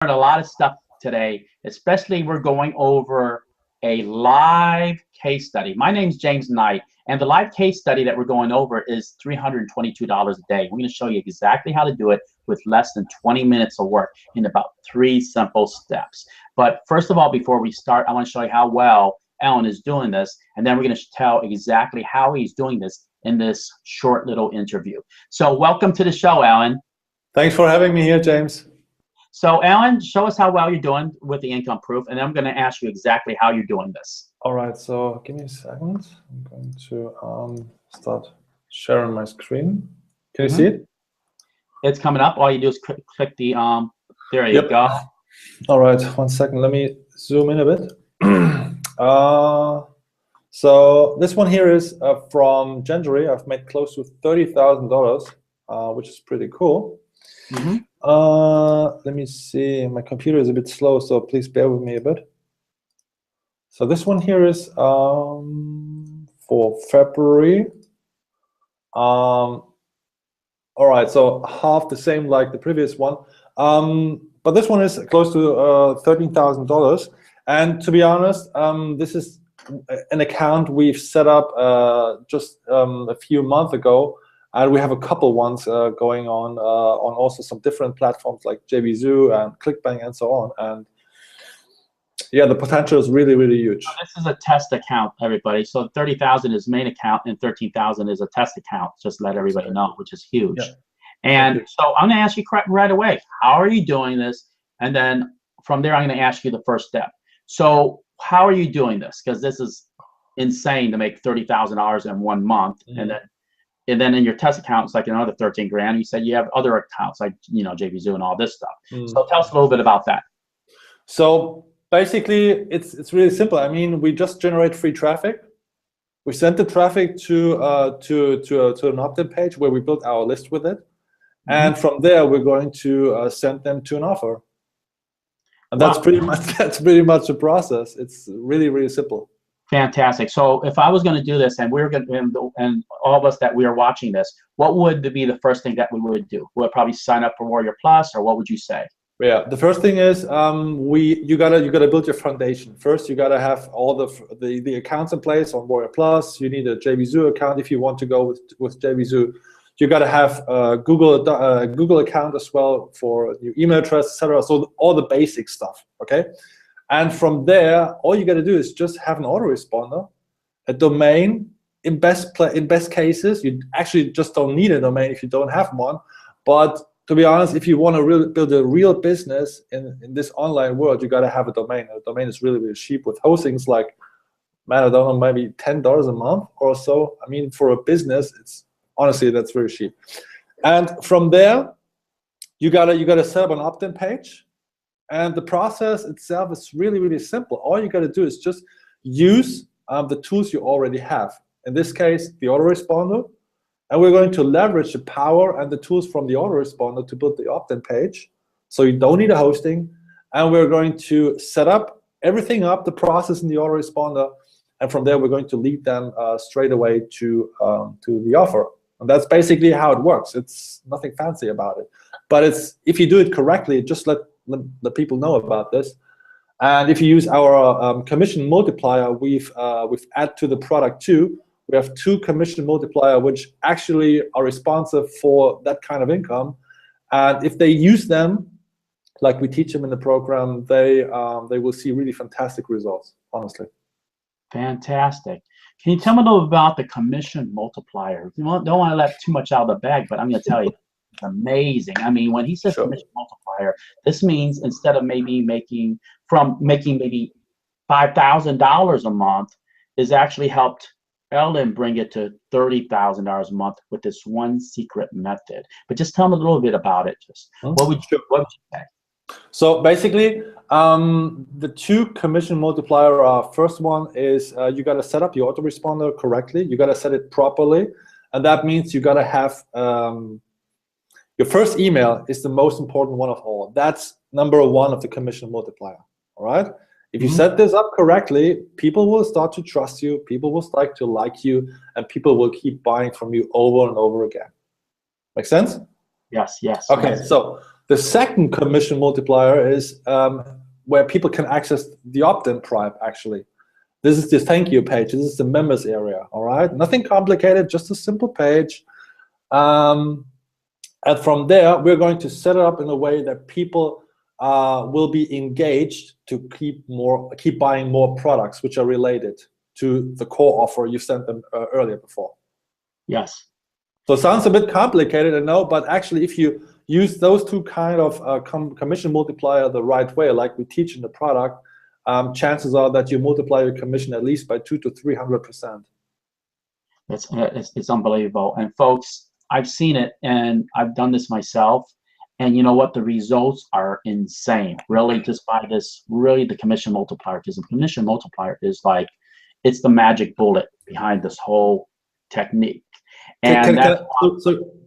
a lot of stuff today, especially we're going over a live case study. My name's James Knight, and the live case study that we're going over is $322 a day. We're going to show you exactly how to do it with less than 20 minutes of work in about 3 simple steps. But first of all, before we start, I want to show you how well Alan is doing this, and then we're going to tell exactly how he's doing this in this short little interview. So welcome to the show, Alan. Thanks for having me here, James. So Alan, show us how well you're doing with the income proof, and then I'm going to ask you exactly how you're doing this. All right, so give me a second. I'm going to start sharing my screen. Can you see it? It's coming up. All you do is click the, there you go. All right, 1 second. Let me zoom in a bit. So this one here is from January. I've made close to $30,000, which is pretty cool. Let me see. My computer is a bit slow, so please bear with me a bit. So this one here is for February. All right, so half the same like the previous one. But this one is close to $13,000. And to be honest, this is an account we've set up just a few months ago. And we have a couple ones going on also some different platforms like RevieW and ClickBank and so on. And yeah, the potential is really, really huge. This is a test account, everybody. So 30,000 is main account and 13,000 is a test account. Just let everybody know, which is huge. Yeah. And so I'm going to ask you right away, how are you doing this? And then from there, I'm going to ask you the first step. So how are you doing this? Because this is insane to make $30,000 in 1 month. And then in your test account, it's like another 13 grand. You said you have other accounts like, you know, RevieW and all this stuff. So tell us a little bit about that. So basically, it's really simple. I mean, we just generate free traffic. We send the traffic to an opt-in page where we build our list with it. And from there, we're going to send them to an offer. And that's pretty much the process. It's really, really simple. Fantastic. So if I was going to do this, and we're going to, and all of us that we are watching this, what would be the first thing that we would do? We'll probably sign up for Warrior Plus, or what would you say? Yeah, the first thing is you gotta build your foundation. First, you gotta have all the accounts in place on Warrior Plus. You need a RevieW account if you want to go with RevieW. You gotta have a Google account as well for your email address, etc. So all the basic stuff. Okay. And from there, all you got to do is just have an autoresponder, a domain. In best cases, you actually just don't need a domain if you don't have one. But to be honest, if you want to build a real business in this online world, you got to have a domain. A domain is really, really cheap with hostings like, man, I don't know, maybe $10 a month or so. I mean, for a business, it's honestly, that's very cheap. And from there, you gotta set up an opt-in page. And the process itself is really, really simple. All you got to do is just use the tools you already have. In this case, the autoresponder. And we're going to leverage the power and the tools from the autoresponder to build the opt-in page. So you don't need a hosting. And we're going to set up everything up, the process in the autoresponder. And from there, we're going to lead them straight away to the offer. And that's basically how it works. It's nothing fancy about it. But if you do it correctly, just let people know about this. And if you use our commission multiplier, we've added to the product too. We have 2 commission multiplier which actually are responsive for that kind of income. And if they use them, like we teach them in the program, they will see really fantastic results, honestly. Fantastic. Can you tell me a little about the commission multiplier? You don't want to let too much out of the bag, but I'm going to tell you, it's amazing. I mean, when he says commission multiplier, this means instead of maybe making maybe $5,000 a month, is actually helped Ellen bring it to $30,000 a month with this one secret method. But just tell me a little bit about it. Just what would you say? So basically, the 2 commission multiplier are, first one is you got to set up your autoresponder correctly. You got to set it properly. And that means you got to have your first email is the most important one of all. That's number 1 of the commission multiplier. All right. If you set this up correctly, people will start to trust you, people will start to like you, and people will keep buying from you over and over again. Make sense? Yes, yes. Okay, so The second commission multiplier is where people can access the opt-in prime, actually. This is the thank you page. This is the members area, all right? Nothing complicated, just a simple page. And from there, we're going to set it up in a way that people will be engaged to keep buying more products which are related to the core offer you sent them earlier before. Yes. So it sounds a bit complicated, I know, but actually if you use those two kind of commission multiplier the right way, like we teach in the product, chances are that you multiply your commission at least by 200 to 300%. It's unbelievable. And folks, I've seen it, and I've done this myself. And you know what? The results are insane. Really, just by this, really the commission multiplier, because the commission multiplier is like, it's the magic bullet behind this whole technique. And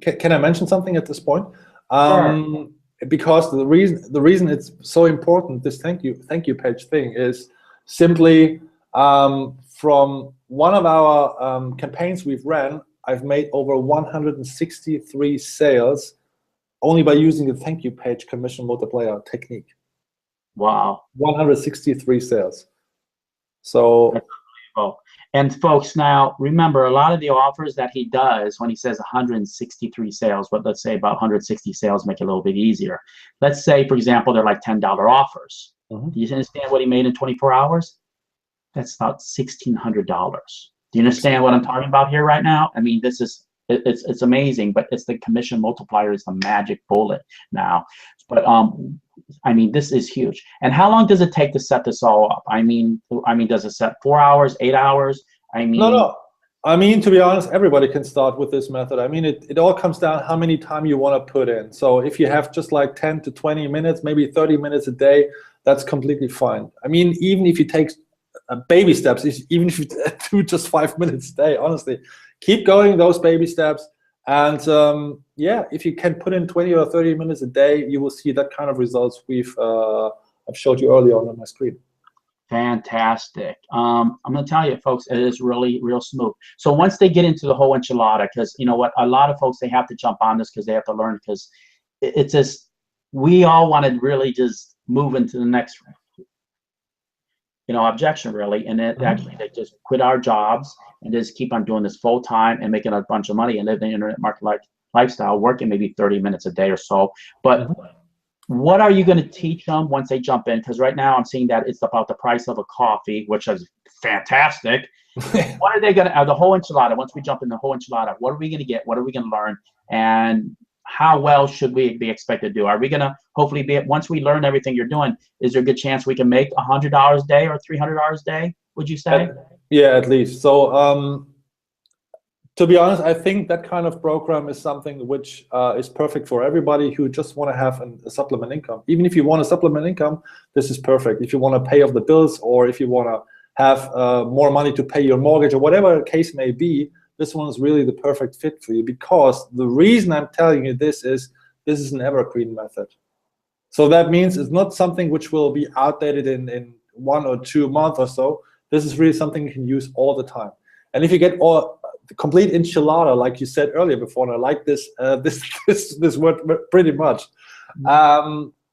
can I mention something at this point? Sure. Because the reason it's so important, this thank you page thing, is simply from one of our campaigns we've ran, I've made over 163 sales only by using the thank you page commission multiplier technique. Wow. 163 sales. So that's unbelievable. And folks, now remember, a lot of the offers that he does when he says 163 sales, but let's say about 160 sales, make it a little bit easier. Let's say, for example, they're like $10 offers. Do you understand what he made in 24 hours? That's about $1,600. Do you understand what I'm talking about here right now? I mean, this is, it's amazing, but it's the commission multiplier is the magic bullet now. But I mean, this is huge. And how long does it take to set this all up? I mean, does it set 4 hours, 8 hours? I mean, no. I mean, to be honest, everybody can start with this method. I mean, it all comes down how many time you want to put in. So if you have just like 10 to 20 minutes, maybe 30 minutes a day, that's completely fine. I mean, even if you take baby steps, even if you do just 5 minutes a day, honestly, keep going those baby steps. And yeah, if you can put in 20 or 30 minutes a day, you will see that kind of results I've showed you earlier on my screen. Fantastic. I'm going to tell you, folks, it is really real smooth. So once they get into the whole enchilada, because you know what, a lot of folks, they have to jump on this because they have to learn, because it's just, we all want to really just move into the next objection, really, and it actually they just quit our jobs and just keep on doing this full time and making a bunch of money and live the internet market lifestyle, working maybe 30 minutes a day or so. But what are you going to teach them once they jump in? Because right now I'm seeing that it's about the price of a coffee, which is fantastic. What are they going to, the whole enchilada, once we jump in the whole enchilada, what are we going to get? What are we going to learn? And how well should we be expected to do? Are we going to hopefully once we learn everything you're doing, is there a good chance we can make $100 a day or $300 a day, would you say? Yeah, at least. So to be honest, I think that kind of program is something which is perfect for everybody who just want to have a supplement income. Even if you want a supplement income, this is perfect. If you want to pay off the bills, or if you want to have more money to pay your mortgage, or whatever the case may be, this one is really the perfect fit for you. Because the reason I'm telling you this is an evergreen method. So that means it's not something which will be outdated in 1 or 2 months or so. This is really something you can use all the time. And if you get the complete enchilada, like you said earlier before, and I like this this word pretty much,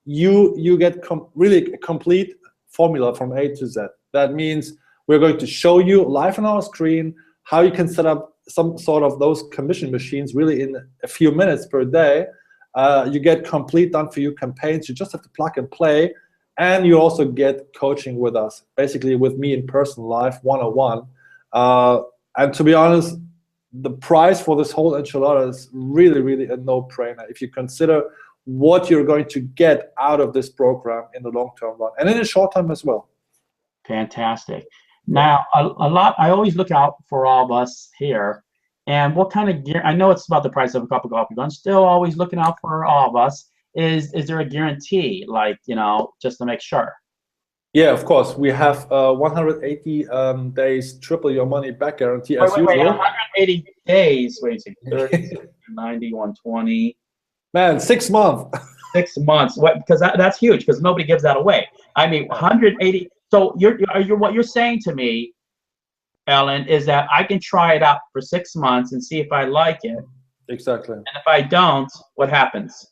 you get really a complete formula from A to Z. That means we're going to show you live on our screen how you can set up some sort of those commission machines really in a few minutes per day. You get complete done for you campaigns. You just have to plug and play, and you also get coaching with us, basically with me in person, live, one-on-one. And to be honest, the price for this whole enchilada is really, really a no-brainer if you consider what you're going to get out of this program in the long-term run, and in the short term as well. Fantastic. Now, I always look out for all of us here, and what kind of gear, I know it's about the price of a cup of coffee, but I'm still always looking out for all of us. Is there a guarantee, like, just to make sure? Yeah, of course. We have 180 days triple your money back guarantee as usual. Wait, 180 days, wait a second, 30, 90, 120. Man, 6 months. 6 months, because that's huge, because nobody gives that away. I mean, 180. So what you're saying to me, Ellen, is that I can try it out for 6 months and see if I like it. Exactly. And if I don't, what happens?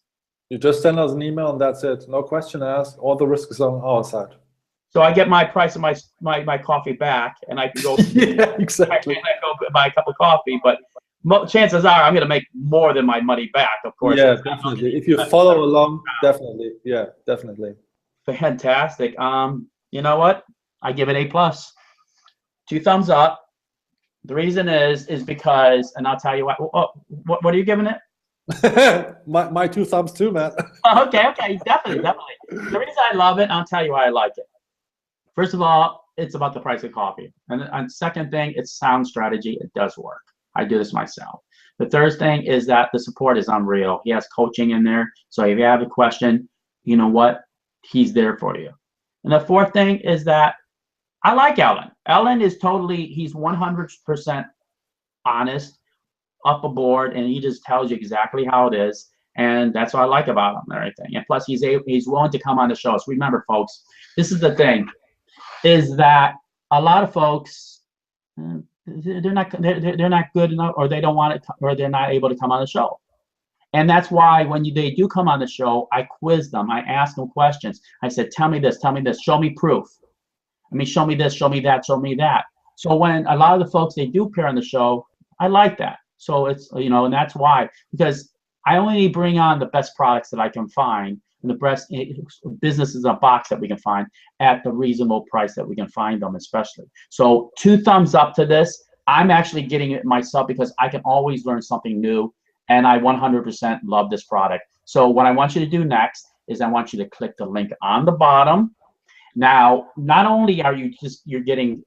You just send us an email and that's it. No question asked. All the risk is on our side. So I get my price of my coffee back, and I can go. Yeah, exactly. I go buy a cup of coffee, but chances are I'm going to make more than my money back. Of course. Yeah, definitely. If you follow along, definitely. Yeah, definitely. Fantastic. You know what? I give it A+. 2 thumbs up. The reason is because, and I'll tell you what. What are you giving it? my 2 thumbs too, man. Okay, definitely. The reason I love it, I'll tell you why I like it. First of all, it's about the price of coffee. And second thing, it's sound strategy. It does work. I do this myself. The third thing is that the support is unreal. He has coaching in there. So if you have a question, you know what? He's there for you. And the fourth thing is that I like Ellen. Ellen is he's 100% honest, up aboard, and he just tells you exactly how it is. And that's what I like about him and everything. And plus, he's willing to come on the show. So remember, folks, this is the thing. Is that a lot of folks they're not good enough, or they don't want it, or they're not able to come on the show. And that's why when they do come on the show, I quiz them. I ask them questions. I said, tell me this, show me proof. I mean, show me this, show me that, show me that. So when a lot of the folks they do appear on the show, I like that. So it's, and that's why, because I only bring on the best products that I can find, and the best businesses in a box that we can find at the reasonable price that we can find them, especially. So 2 thumbs up to this. I'm actually getting it myself because I can always learn something new, and I 100% love this product. So what I want you to do next is I want you to click the link on the bottom. Now, not only are you're getting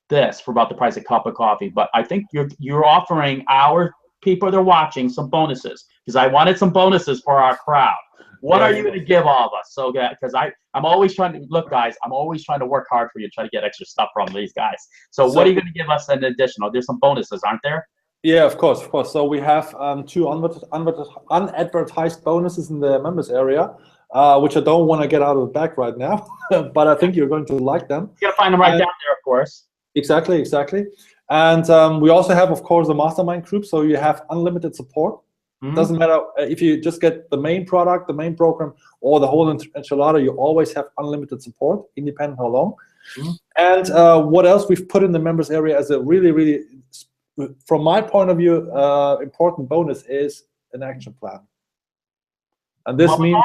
this for about the price of a cup of coffee, but I think you're offering our people that are watching some bonuses, because I wanted some bonuses for our crowd. What are you going to give all of us? So because I'm always trying to look, guys. I'm always trying to work hard for you, try to get extra stuff from these guys. So what are you going to give us an additional? There's some bonuses, aren't there? Yeah, of course. So we have 2 unadvertised bonuses in the members area, which I don't want to get out of the bag right now, but I think you're going to like them. You're going to find them right down there, of course. Exactly. And we also have, of course, the mastermind group. So you have unlimited support. Doesn't matter if you just get the main product, the main program, or the whole enchilada, you always have unlimited support, independent how long. And what else we've put in the members area as a really, really, from my point of view, important bonus is an action plan. And this means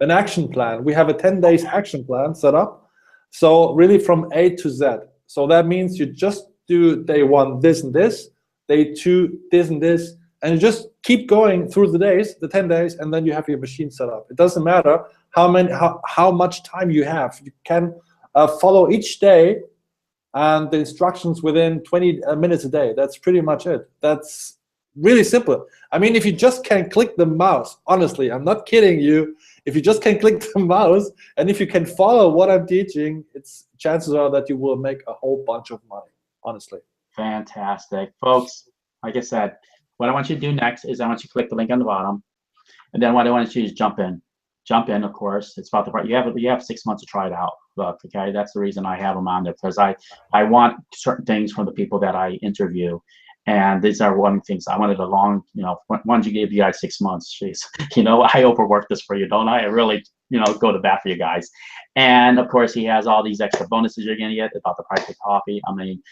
an action plan. We have a 10 days action plan set up. So really from A to Z. So that means you just do day 1 this and this, day 2 this and this, and you just keep going through the days, the 10 days, and then you have your machine set up. It doesn't matter how much time you have. You can follow each day and the instructions within 20 minutes a day. That's pretty much it. That's really simple. I mean, if you just can click the mouse, honestly, I'm not kidding you. If you just can click the mouse, and if you can follow what I'm teaching, chances are that you will make a whole bunch of money, honestly. Fantastic. Folks, like I said, what I want you to do next is I want you to click the link on the bottom, and then what I want you to do is jump in. Jump in, of course. It's about the price. You have 6 months to try it out. Look, okay, that's the reason I have them on there, because I want certain things from the people that I interview, and these are one of the things I wanted a long. Why don't you give you guys 6 months? Jeez, I overwork this for you, don't I? I really, go to bat for you guys. And of course, he has all these extra bonuses you're gonna get about the price of coffee. I mean,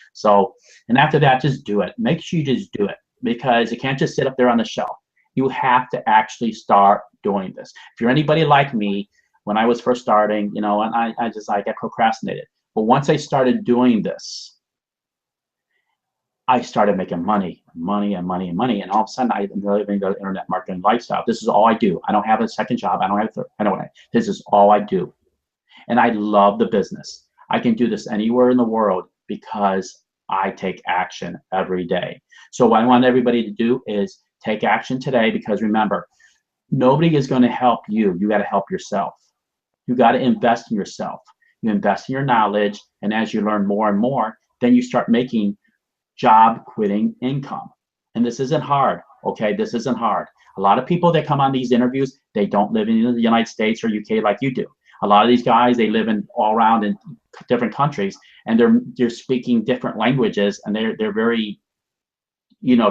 and after that, just do it. Make sure you just do it, because you can't just sit up there on the shelf. You have to actually start doing this. If you're anybody like me, when I was first starting, and I got procrastinated. But once I started doing this, I started making money, and all of a sudden I'm living the internet marketing lifestyle. This is all I do. I don't have a second job. I don't have a third. This is all I do, and I love the business. I can do this anywhere in the world because I take action every day. So what I want everybody to do is take action today, because remember, nobody is going to help you. You got to help yourself. You got to invest in yourself. You invest in your knowledge, and as you learn more and more, then you start making job quitting income. And this isn't hard, okay? This isn't hard. A lot of people that come on these interviews, they don't live in the United States or UK like you do. A lot of these guys, they live in all around in different countries, and they're speaking different languages, and they're very,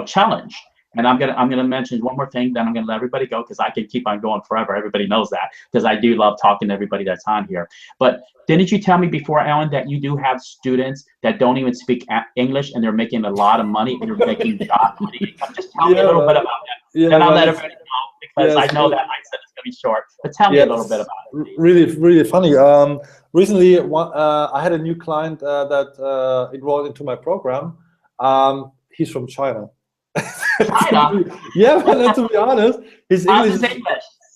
challenged. And I'm gonna mention one more thing, then I'm gonna let everybody go because I can keep on going forever. Everybody knows that because I do love talking to everybody that's on here. But didn't you tell me before, Alan, that you do have students that don't even speak English and they're making a lot of money and they're making God money income? Just tell me a little bit about that. Yeah, Then I'll let everybody know because I know that I said it's gonna be short. But tell me a little bit about it. Really funny. Recently, I had a new client that enrolled into my program. He's from China. China? Yeah, but to be honest, his English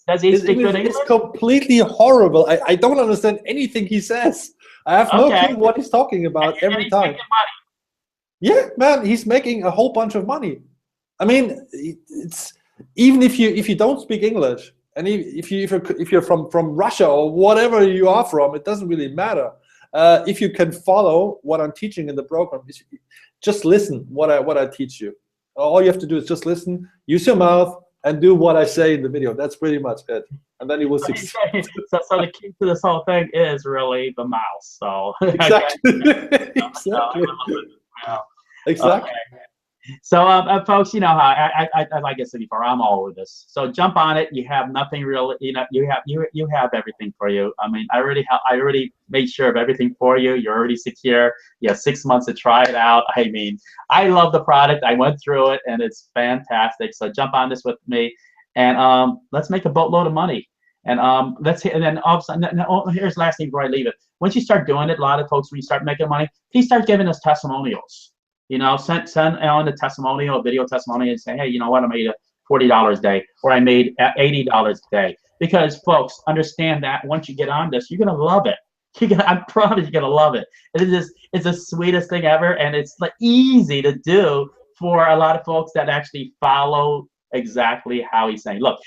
Does he speak good English? is completely horrible. I don't understand anything he says. I have no clue what he's talking about every time. Yeah, man, he's making a whole bunch of money. I mean, it's even if you don't speak English, and if you're from Russia or whatever you are from, it doesn't really matter. If you can follow what I'm teaching in the program, just listen what I teach you. All you have to do is just listen, use your mouth, and do what I say in the video. That's pretty much it. And then you will succeed. So the key to this whole thing is really the mouse. So exactly. Exactly. Exactly. Okay. So, folks, you know how like I said before, I'm all over this. So jump on it. You have nothing real. You know, you have everything for you. I mean, I already made sure of everything for you. You're already secure. You have 6 months to try it out. I mean, I love the product. I went through it, and it's fantastic. So jump on this with me, and let's make a boatload of money. And and then all of a sudden, here's the last thing before I leave it. Once you start doing it, a lot of folks, when you start making money, please start giving us testimonials. You know, send Ellen a testimonial, a video testimonial, and say, hey, you know what, I made $40 a day, or I made $80 a day. Because folks, understand that once you get on this, you're gonna love it. I promise you're gonna love it. It's the sweetest thing ever, and it's like easy to do for a lot of folks that actually follow exactly how he's saying. Look,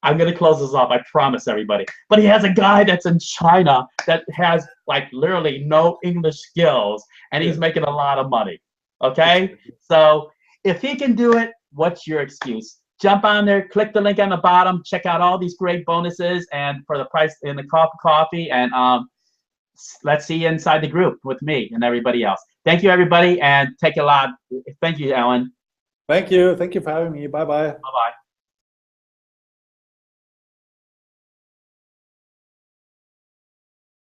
I'm gonna close this off, I promise everybody. But he has a guy that's in China that has like literally no English skills, and he's making a lot of money. Okay, so if he can do it, what's your excuse? Jump on there, click the link on the bottom, check out all these great bonuses, and for the price in the coffee, and let's see you inside the group with me and everybody else. Thank you, everybody, and take a lot. Thank you, Alan. Thank you for having me. Bye bye. Bye bye.